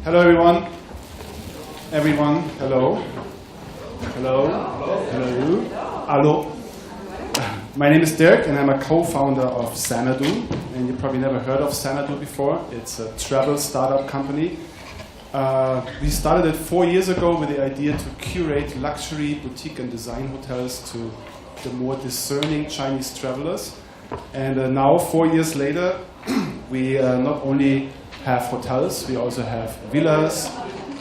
Hello everyone. Everyone, hello. Hello. Hello. Hello. My name is Dirk and I'm a co-founder of Xanadu. And you probably never heard of Xanadu before. It's a travel startup company. We started it 4 years ago with the idea to curate luxury boutique and design hotels to the more discerning Chinese travelers. And now, 4 years later, we not only have hotels, we also have villas,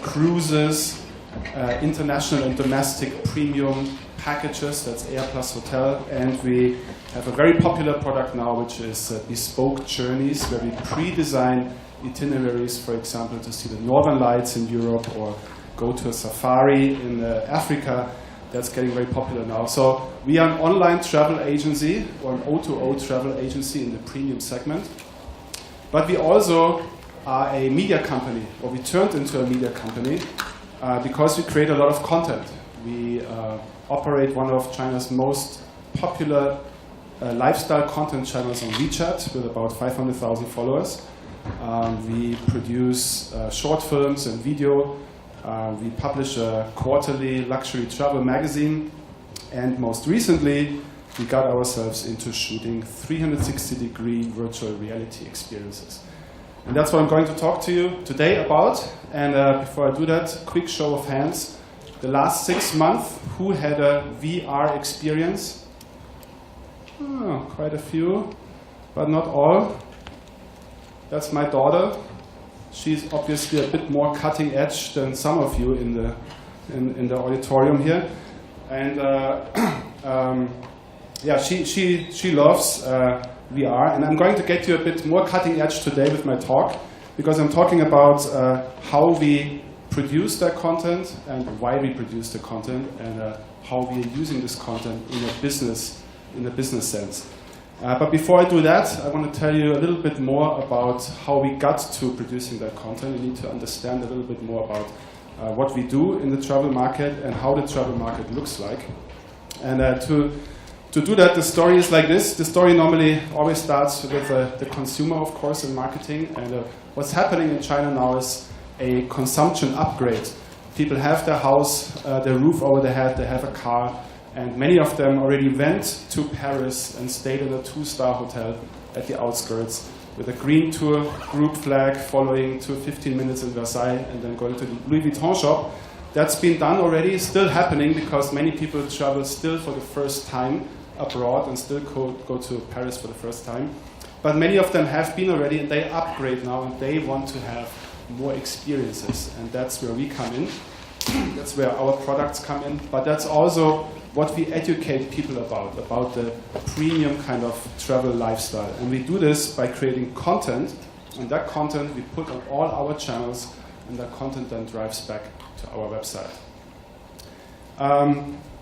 cruises, international and domestic premium packages, that's Air Plus Hotel, and we have a very popular product now, which is bespoke journeys, where we pre-design itineraries, for example, to see the Northern Lights in Europe or go to a safari in Africa. That's getting very popular now. So we are an online travel agency, or an O2O travel agency in the premium segment. But we also are a media company, or we turned into a media company, because we create a lot of content. We operate one of China's most popular lifestyle content channels on WeChat with about 500,000 followers. We produce short films and video. We publish a quarterly luxury travel magazine. And most recently, we got ourselves into shooting 360-degree virtual reality experiences. And that's what I'm going to talk to you today about. And before I do that, quick show of hands. The last 6 months, who had a VR experience? Oh, quite a few, but not all. That's my daughter. She's obviously a bit more cutting edge than some of you in the auditorium here. And yeah, she loves VR. And I'm going to get you a bit more cutting edge today with my talk, because I'm talking about how we produce that content and why we produce the content and how we are using this content in a business sense. But before I do that, I want to tell you a little bit more about how we got to producing that content. You need to understand a little bit more about what we do in the travel market and how the travel market looks like. And to do that, the story is like this. The story normally always starts with the consumer, of course, in marketing. And what's happening in China now is a consumption upgrade. People have their house, their roof over their head, they have a car. And many of them already went to Paris and stayed in a 2-star hotel at the outskirts with a green tour group flag following to 15 minutes in Versailles and then going to the Louis Vuitton shop. That's been done already, still happening, because many people travel still for the first time abroad and still go to Paris for the first time. But many of them have been already and they upgrade now and they want to have more experiences. And that's where we come in. That's where our products come in. But that's also what we educate people about the premium kind of travel lifestyle. And we do this by creating content, and that content we put on all our channels, and that content then drives back to our website.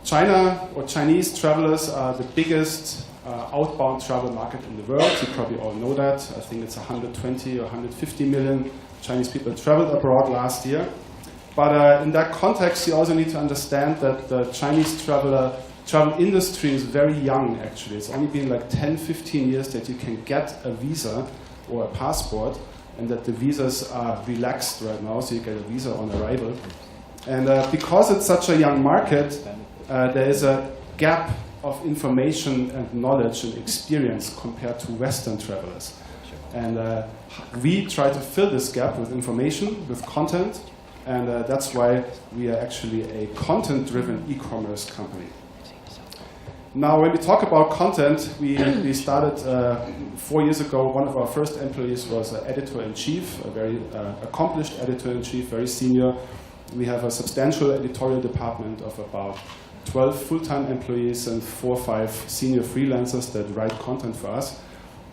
China, or Chinese travelers, are the biggest outbound travel market in the world. You probably all know that. I think it's 120 or 150 million Chinese people traveled abroad last year. But in that context, you also need to understand that the Chinese travel industry is very young, actually. It's only been like 10, 15 years that you can get a visa or a passport, and that the visas are relaxed right now, so you get a visa on arrival. And because it's such a young market, there is a gap of information and knowledge and experience compared to Western travelers. And we try to fill this gap with information, with content. And that's why we are actually a content-driven e-commerce company. Now, when we talk about content, we started 4 years ago. One of our first employees was an editor-in-chief, a very accomplished editor-in-chief, very senior. We have a substantial editorial department of about 12 full-time employees and 4 or 5 senior freelancers that write content for us.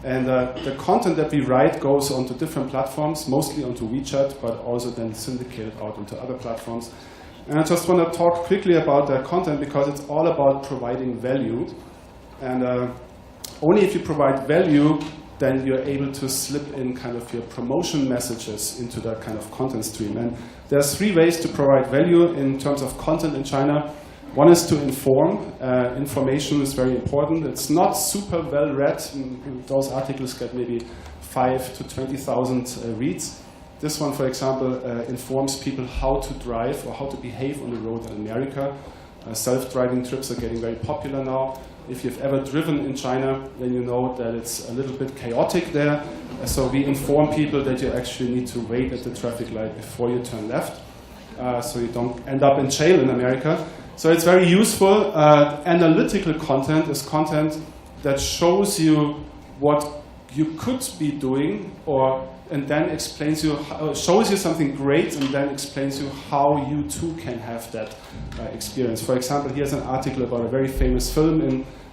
And the content that we write goes onto different platforms, mostly onto WeChat, but also then syndicated out into other platforms. And I just want to talk quickly about that content, because it's all about providing value. And only if you provide value, then you're able to slip in kind of your promotion messages into that kind of content stream. And there's 3 ways to provide value in terms of content in China. One is to inform. Information is very important. It's not super well read. Those articles get maybe 5,000 to 20,000 reads. This one, for example, informs people how to drive or how to behave on the road in America. Self-driving trips are getting very popular now. If you've ever driven in China, then you know that it's a little bit chaotic there. So we inform people that you actually need to wait at the traffic light before you turn left, so you don't end up in jail in America. So it's very useful. Analytical content is content that shows you what you could be doing, and then explains you, shows you something great, and then explains you how you too can have that experience. For example, here's an article about a very famous film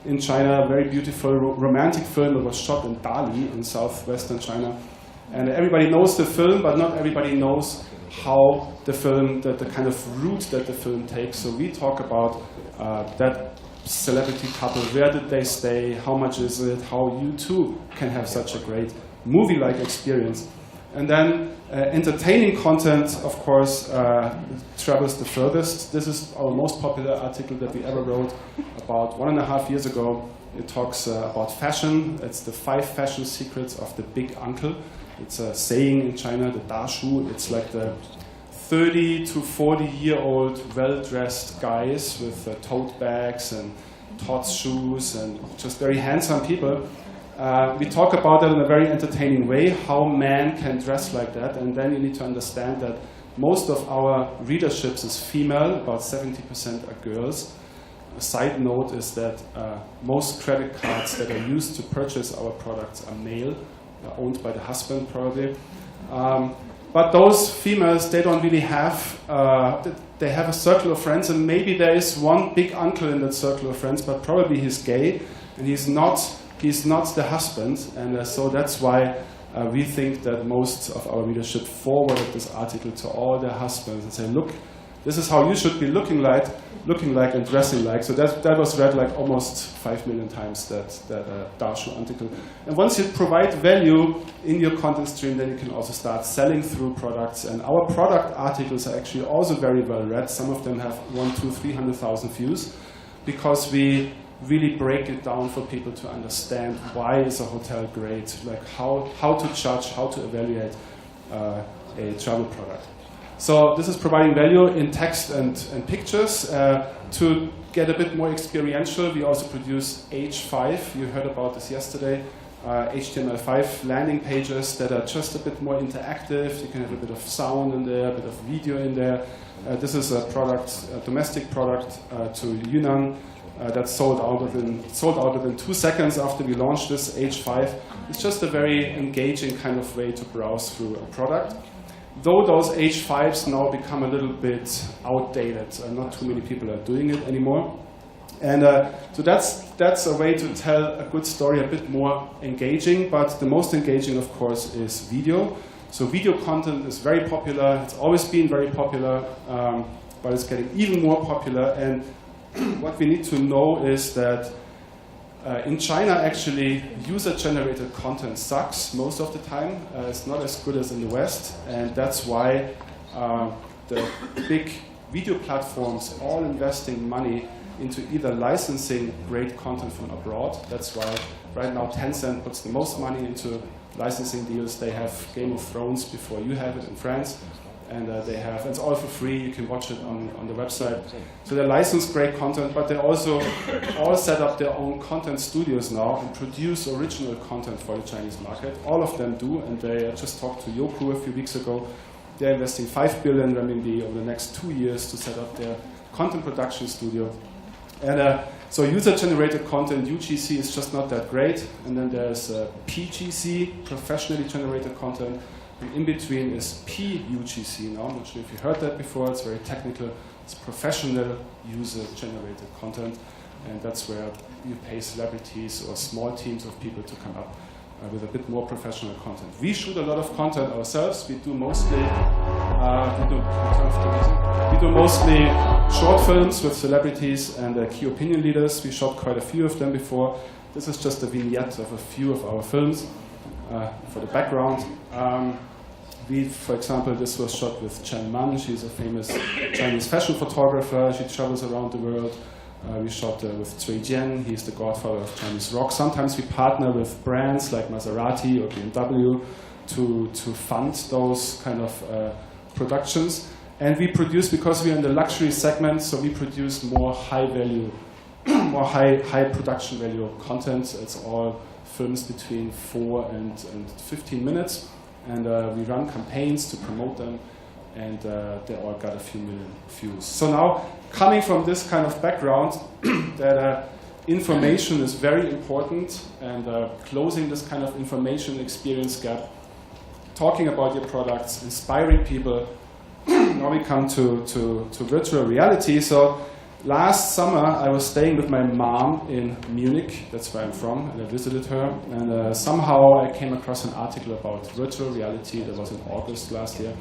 in China, a very beautiful romantic film. It was shot in Dali in southwestern China. And everybody knows the film, but not everybody knows how the film, the kind of route that the film takes. So we talk about that celebrity couple, where did they stay, how much is it, how you too can have such a great movie-like experience. And then entertaining content, of course, travels the furthest. This is our most popular article that we ever wrote about 1.5 years ago. It talks about fashion. It's the 5 fashion secrets of the big uncle. It's a saying in China, the Da Shu. It's like the 30 to 40-year-old well-dressed guys with tote bags and Tots shoes and just very handsome people. We talk about that in a very entertaining way, how men can dress like that, and then you need to understand that most of our readerships is female, about 70% are girls. A side note is that most credit cards that are used to purchase our products are male, owned by the husband probably. But those females, they don't really have, they have a circle of friends, and maybe there is one big uncle in that circle of friends, but probably he's gay, and he's not the husband, and so that's why we think that most of our readership forwarded this article to all their husbands and say, look, this is how you should be looking like and dressing like. So that was read like almost 5 million times, that Darshu article. And once you provide value in your content stream, then you can also start selling through products. And our product articles are actually also very well read. Some of them have 100,000 to 300,000 views, because we really break it down for people to understand why is a hotel great, like how to judge, how to evaluate a travel product. So this is providing value in text and pictures. To get a bit more experiential, we also produce H5. You heard about this yesterday. HTML5 landing pages that are just a bit more interactive. You can have a bit of sound in there, a bit of video in there. This is a product, a domestic product to Yunnan. That sold out within 2 seconds after we launched this H5. It's just a very engaging kind of way to browse through a product. Though those H5s now become a little bit outdated, not too many people are doing it anymore. And so that's a way to tell a good story a bit more engaging, but the most engaging, of course, is video. So video content is very popular. It's always been very popular, but it's getting even more popular. And what we need to know is that in China, actually, user-generated content sucks most of the time. It's not as good as in the West, and that's why the big video platforms are all investing money into either licensing great content from abroad. That's why right now Tencent puts the most money into licensing deals. They have Game of Thrones before you have it in France. And it's all for free. You can watch it on the website. So they license great content, but they also all set up their own content studios now and produce original content for the Chinese market. All of them do, and they just talked to Youku a few weeks ago. They're investing 5 billion renminbi over the next 2 years to set up their content production studio. And so user-generated content, UGC, is just not that great. And then there's PGC, professionally generated content. And in between is PUGC now. I'm not sure if you heard that before. It's very technical. It's professional user-generated content. And that's where you pay celebrities or small teams of people to come up with a bit more professional content. We shoot a lot of content ourselves. We do mostly short films with celebrities and key opinion leaders. We shot quite a few of them before. This is just a vignette of a few of our films for the background. For example, this was shot with Chen Man. She's a famous Chinese fashion photographer. She travels around the world. We shot with Cui Jian. He's the godfather of Chinese rock. Sometimes we partner with brands like Maserati or BMW. to fund those kind of productions. And we produce, because we're in the luxury segment, so we produce more high value, more high production value content. It's all films between 4 and 15 minutes. And we run campaigns to promote them. And they all got a few million views. So now, coming from this kind of background, that information is very important, and closing this kind of information experience gap, talking about your products, inspiring people. Now we come to virtual reality. So last summer I was staying with my mom in Munich, that's where I'm from, and I visited her. And somehow I came across an article about virtual reality. That was in August last year.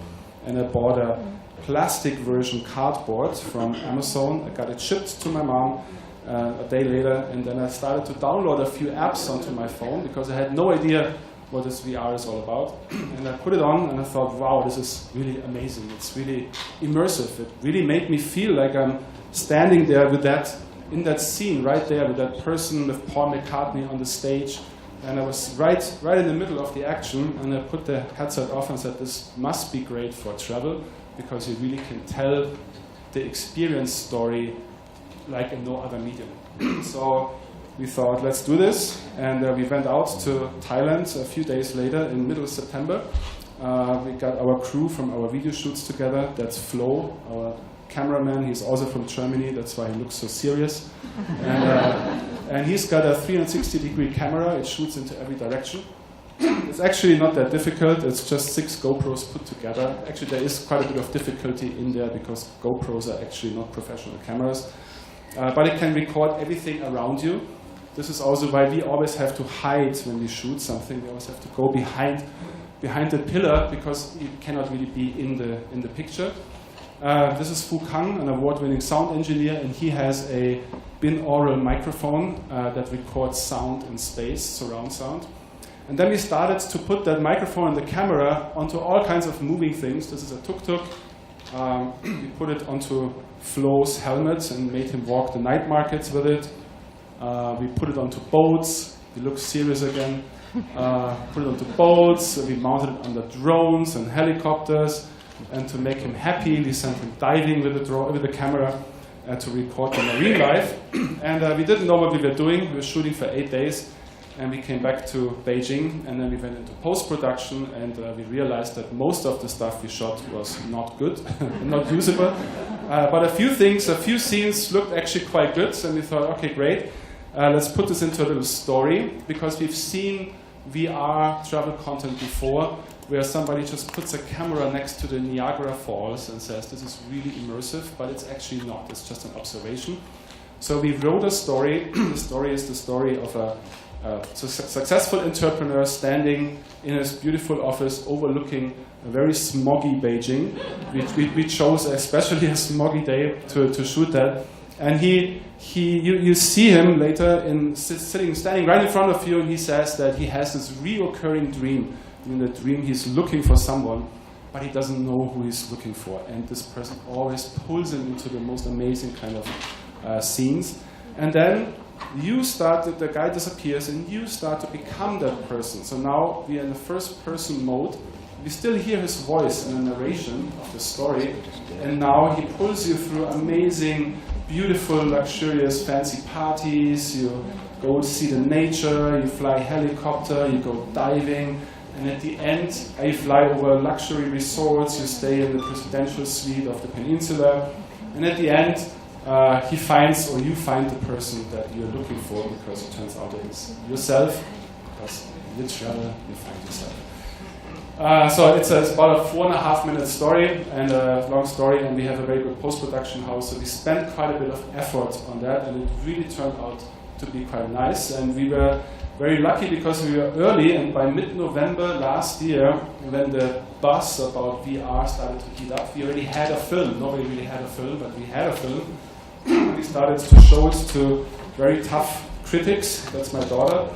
And I bought a plastic version cardboard from Amazon. I got it shipped to my mom a day later, and then I started to download a few apps onto my phone because I had no idea what this VR is all about. And I put it on and I thought, wow, this is really amazing. It's really immersive. It really made me feel like I'm standing there with that, in that scene right there with that person, with Paul McCartney on the stage. And I was right in the middle of the action, and I put the headset off and said, this must be great for travel, because you really can tell the experience story like in no other medium. So we thought, let's do this, and we went out to Thailand a few days later in middle of September. We got our crew from our video shoots together. That's Flo, our cameraman. He's also from Germany, that's why he looks so serious. And he's got a 360-degree camera. It shoots into every direction. It's actually not that difficult. It's just 6 GoPros put together. Actually, there is quite a bit of difficulty in there because GoPros are actually not professional cameras. But it can record everything around you. This is also why we always have to hide when we shoot something. We always have to go behind the pillar because you cannot really be in the picture. This is Fu Kang, an award-winning sound engineer, and he has a binaural microphone that records sound in space, surround sound. And then we started to put that microphone and the camera onto all kinds of moving things. This is a tuk-tuk. We put it onto Flo's helmet and made him walk the night markets with it. We put it onto boats. We look serious again. Put it onto boats. We mounted it under drones and helicopters. And to make him happy, we sent him diving with the camera to record the marine life. And we didn't know what we were doing. We were shooting for 8 days. And we came back to Beijing, and then we went into post-production, and we realized that most of the stuff we shot was not good, not usable. But a few scenes looked actually quite good, and we thought, okay, great. Let's put this into a little story, because we've seen VR travel content before, where somebody just puts a camera next to the Niagara Falls and says, this is really immersive, but it's actually not. It's just an observation. So we wrote a story. The story is the story of a successful entrepreneur standing in his beautiful office overlooking a very smoggy Beijing. We chose especially a smoggy day to shoot that. And you see him later standing right in front of you, and he says that he has this reoccurring dream. In the dream he's looking for someone, but he doesn't know who he's looking for. And this person always pulls him into the most amazing kind of scenes. And then the guy disappears, and you start to become that person. So now we are in the first person mode. We still hear his voice in the narration of the story, and now he pulls you through amazing, beautiful, luxurious, fancy parties. You go see the nature, you fly helicopter, you go diving, and at the end you fly over luxury resorts, you stay in the presidential suite of the peninsula, and at the end he finds, or you find, the person that you're looking for, because it turns out that it's yourself, because in travel you find yourself. So it's about a 4.5-minute story, and a long story, and we have a very good post-production house, so we spent quite a bit of effort on that, and it really turned out to be quite nice. And we were very lucky because we were early, and by mid-November last year, when the buzz about VR started to heat up, we already had a film. Nobody really had a film, but we had a film. We started to show it to very tough critics. That's my daughter.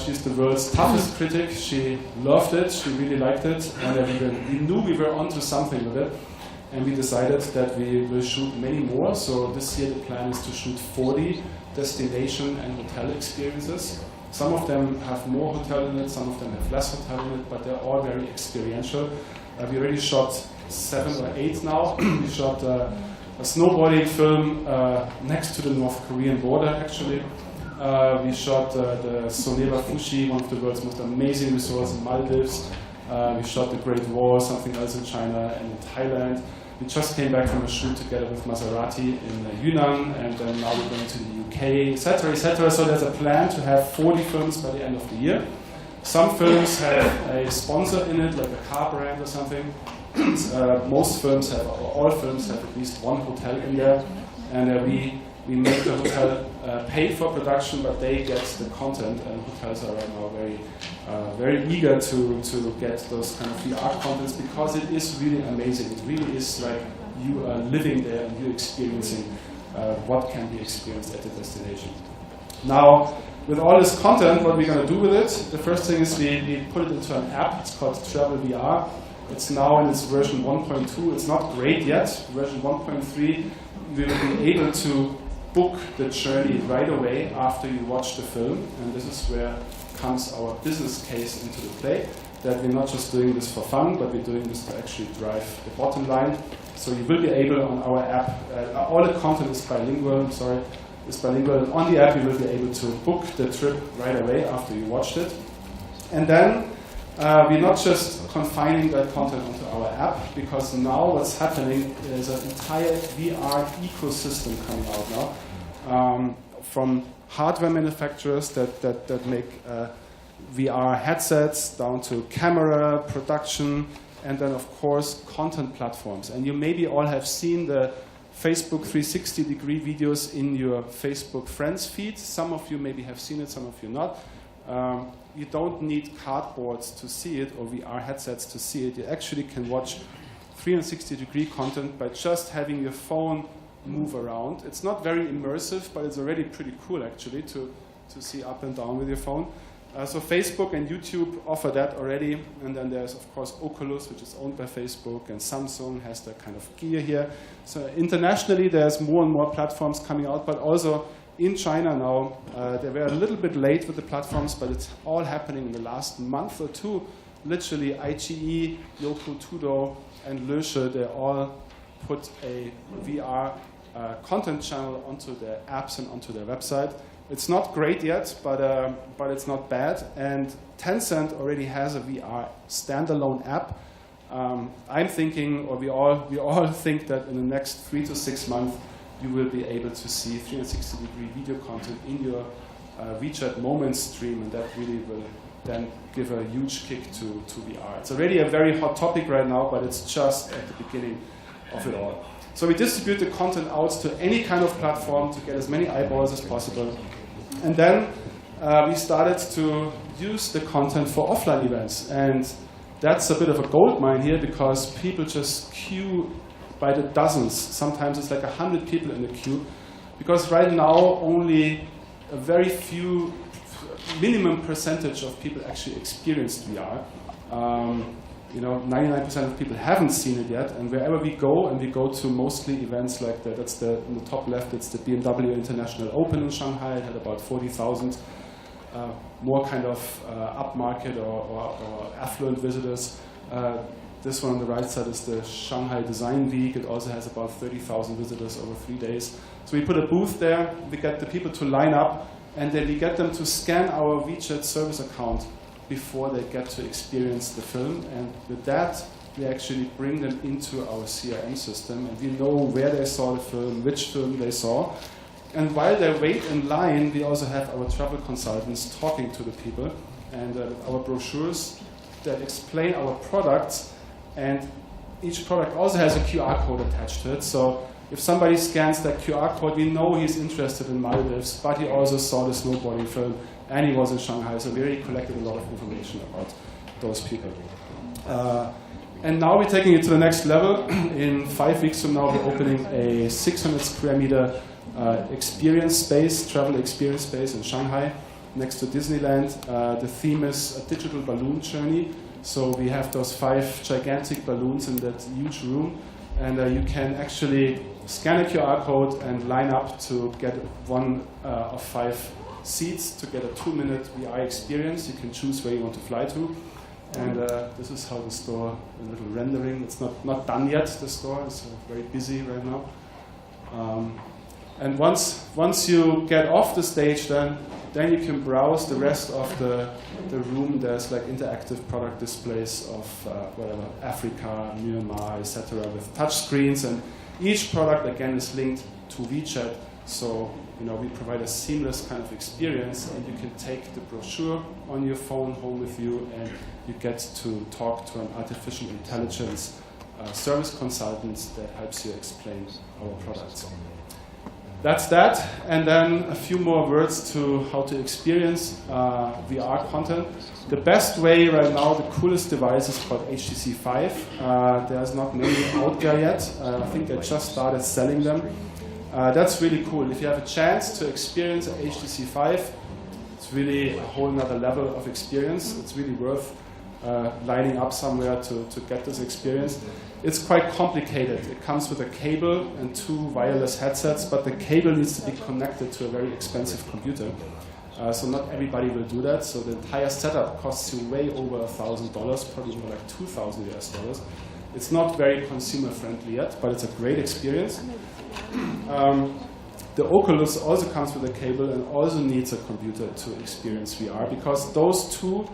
She's the world's toughest critic. She loved it. She really liked it. And we knew we were onto something with it. And we decided that we will shoot many more. So this year the plan is to shoot 40 destination and hotel experiences. Some of them have more hotel in it, some of them have less hotel in it, but they're all very experiential. We already shot 7 or 8 now. We shot a snowboarding film next to the North Korean border, actually. We shot the Soneva Fushi, one of the world's most amazing resorts in Maldives. We shot the Great Wall, something else in China and in Thailand. We just came back from a shoot together with Maserati in Yunnan, and then now we're going to the UK, etc., etc. So there's a plan to have 40 films by the end of the year. Some films have a sponsor in it, like a car brand or something. Most films have, or all films have at least one hotel in there, and we make the hotel pay for production, but they get the content, and hotels are right now very eager to get those kind of VR contents, because it is really amazing. It really is like you are living there and you're experiencing what can be experienced at the destination. Now, with all this content, what we're going to do with it, the first thing is we put it into an app. It's called Travel VR. It's now in its version 1.2. It's not great yet. Version 1.3, we will be able to book the journey right away after you watch the film, and this is where comes our business case into the play, that we're not just doing this for fun, but we're doing this to actually drive the bottom line. So you will be able on our app, all the content is bilingual, and on the app you will be able to book the trip right away after you watched it. And then we're not just confining that content onto our app, because now what's happening is an entire VR ecosystem coming out now, from hardware manufacturers that make VR headsets, down to camera production, and then of course content platforms. And you maybe all have seen the Facebook 360-degree videos in your Facebook friends feed. Some of you maybe have seen it, some of you not. You don't need cardboards to see it or VR headsets to see it. You actually can watch 360-degree content by just having your phone move around. It's not very immersive, but it's already pretty cool actually to see up and down with your phone. So Facebook and YouTube offer that already, and then there's of course Oculus, which is owned by Facebook, and Samsung has that kind of gear here. So internationally there's more and more platforms coming out, but also in China now, they were a little bit late with the platforms, but it's all happening in the last month or two. Literally, iQIYI, Youku Tudou, and Lösche, they all put a VR content channel onto their apps and onto their website. It's not great yet, but it's not bad. And Tencent already has a VR standalone app. I'm thinking, or we all think that in the next 3 to 6 months, you will be able to see 360-degree video content in your WeChat Moments stream, and that really will then give a huge kick to VR. It's already a very hot topic right now, but it's just at the beginning of it all. So we distribute the content out to any kind of platform to get as many eyeballs as possible. And then we started to use the content for offline events. And that's a bit of a gold mine here, because people just queue by the dozens. Sometimes it's like 100 people in the queue, because right now only a very few, minimum percentage of people actually experienced VR. 99% of people haven't seen it yet, and wherever we go, and we go to mostly events like that, that's in the top left, it's the BMW International Open in Shanghai. It had about 40,000 more kind of upmarket or affluent visitors. This one on the right side is the Shanghai Design Week. It also has about 30,000 visitors over 3 days. So we put a booth there, we get the people to line up, and then we get them to scan our WeChat service account before they get to experience the film. And with that, we actually bring them into our CRM system, and we know where they saw the film, which film they saw. And while they wait in line, we also have our travel consultants talking to the people, and our brochures that explain our products. And each product also has a QR code attached to it. So if somebody scans that QR code, we know he's interested in Maldives, but he also saw the snowboarding film, and he was in Shanghai. So we already collected a lot of information about those people. And now we're taking it to the next level. In 5 weeks from now, we're opening a 600 square meter experience space, travel experience space in Shanghai, next to Disneyland. The theme is a digital balloon journey. So we have those 5 gigantic balloons in that huge room, and you can actually scan a QR code and line up to get one of 5 seats to get a 2-minute VR experience. You can choose where you want to fly to. And this is how the store, a little rendering. It's not done yet, the store. It's very busy right now. And once you get off the stage, then you can browse the rest of the room. There's like interactive product displays of whatever, Africa, Myanmar, etc. with touch screens. And each product, again, is linked to WeChat. So we provide a seamless kind of experience, and you can take the brochure on your phone home with you, and you get to talk to an artificial intelligence service consultant that helps you explain our products. That's that, and then a few more words to how to experience VR content. The best way right now, the coolest device is called HTC Vive. There's not many out there yet. I think they just started selling them. That's really cool. If you have a chance to experience an HTC Vive, it's really a whole nother level of experience. It's really worth lining up somewhere to get this experience. It's quite complicated. It comes with a cable and 2 wireless headsets, but the cable needs to be connected to a very expensive computer. So not everybody will do that. So the entire setup costs you way over $1,000, probably more like $2,000 US. It's not very consumer friendly yet, but it's a great experience. The Oculus also comes with a cable and also needs a computer to experience VR, because those two,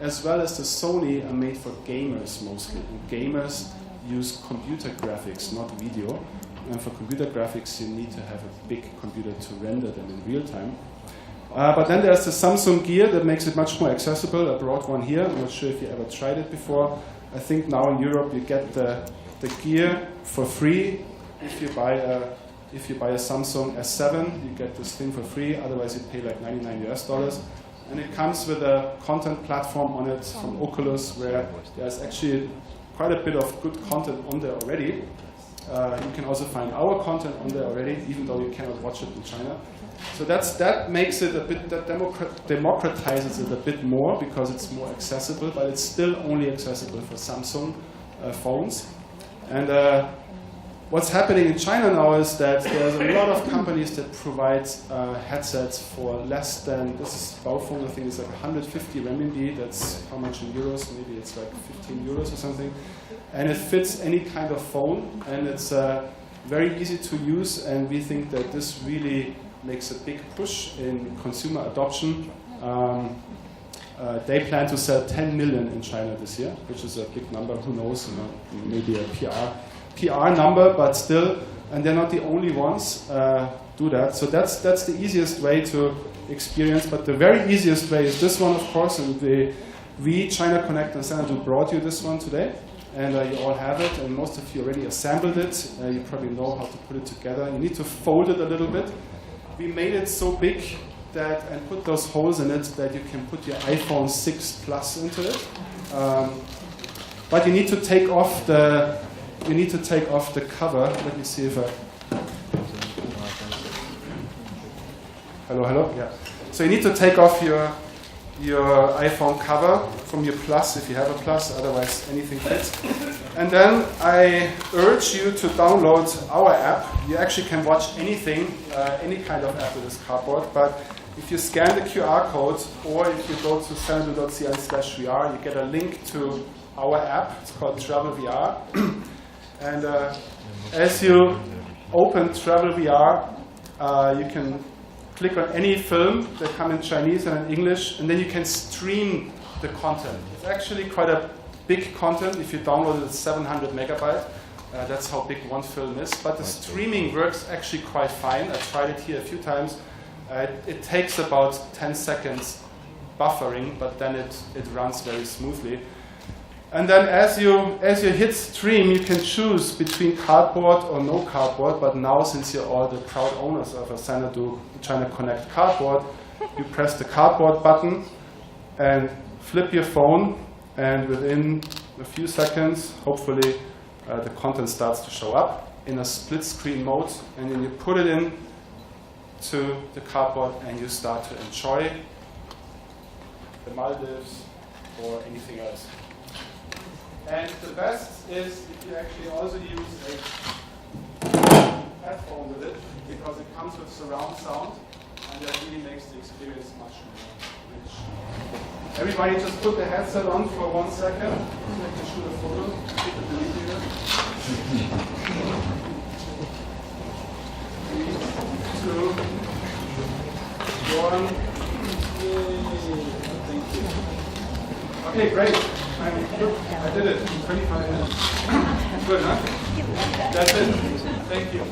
as well as the Sony, are made for gamers mostly. And gamers use computer graphics, not video. And for computer graphics, you need to have a big computer to render them in real time. But then there's the Samsung Gear that makes it much more accessible. I brought one here. I'm not sure if you ever tried it before. I think now in Europe you get the Gear for free. If you buy a Samsung S7, you get this thing for free. Otherwise, you pay like $99 US. And it comes with a content platform on it from Oculus, where there's actually quite a bit of good content on there already. You can also find our content on there already, even though you cannot watch it in China. So that makes it a bit, that democratizes it a bit more, because it's more accessible, but it's still only accessible for Samsung phones. And what's happening in China now is that there's a lot of companies that provide headsets for less than, this is Baophone, I think it's like 150 renminbi, that's how much in euros, maybe it's like 15 euros or something. And it fits any kind of phone, and it's very easy to use, and we think that this really makes a big push in consumer adoption. They plan to sell 10 million in China this year, which is a big number, who knows, maybe a PR number, but still, and they're not the only ones do that. So that's the easiest way to experience, but the very easiest way is this one, of course, and we, China Connect and Xanadu, brought you this one today, and you all have it, and most of you already assembled it. You probably know how to put it together. You need to fold it a little bit. We made it so big that, and put those holes in it, that you can put your iPhone 6 Plus into it. But you need to take off the cover. Let me see if I... Hello? Yeah. So you need to take off your iPhone cover from your Plus, if you have a Plus, otherwise anything fits. And then I urge you to download our app. You actually can watch anything, any kind of app with this cardboard, but if you scan the QR code, or if you go to xanadu.cn/VR, you get a link to our app. It's called Travel VR. And as you open Travel VR, you can click on any film that come in Chinese and in English, and then you can stream the content. It's actually quite a big content. If you download it, it's 700 megabytes. That's how big one film is. But the streaming works actually quite fine. I tried it here a few times. It takes about 10 seconds buffering, but then it runs very smoothly. And then as you hit stream, you can choose between cardboard or no cardboard. But now, since you're all the proud owners of a Xanadu China Connect cardboard, you press the cardboard button and flip your phone, and within a few seconds, hopefully, the content starts to show up in a split screen mode, and then you put it in to the cardboard and you start to enjoy the Maldives or anything else. And the best is if you actually also use a headphone with it, because it comes with surround sound. And that really makes the experience much more rich. Everybody just put the headset on for 1 second so I can shoot a photo. Keep it delete here. 3, 2, 1. Thank you. Okay, great. I did it in 25 minutes. Good, huh? That's it. Thank you.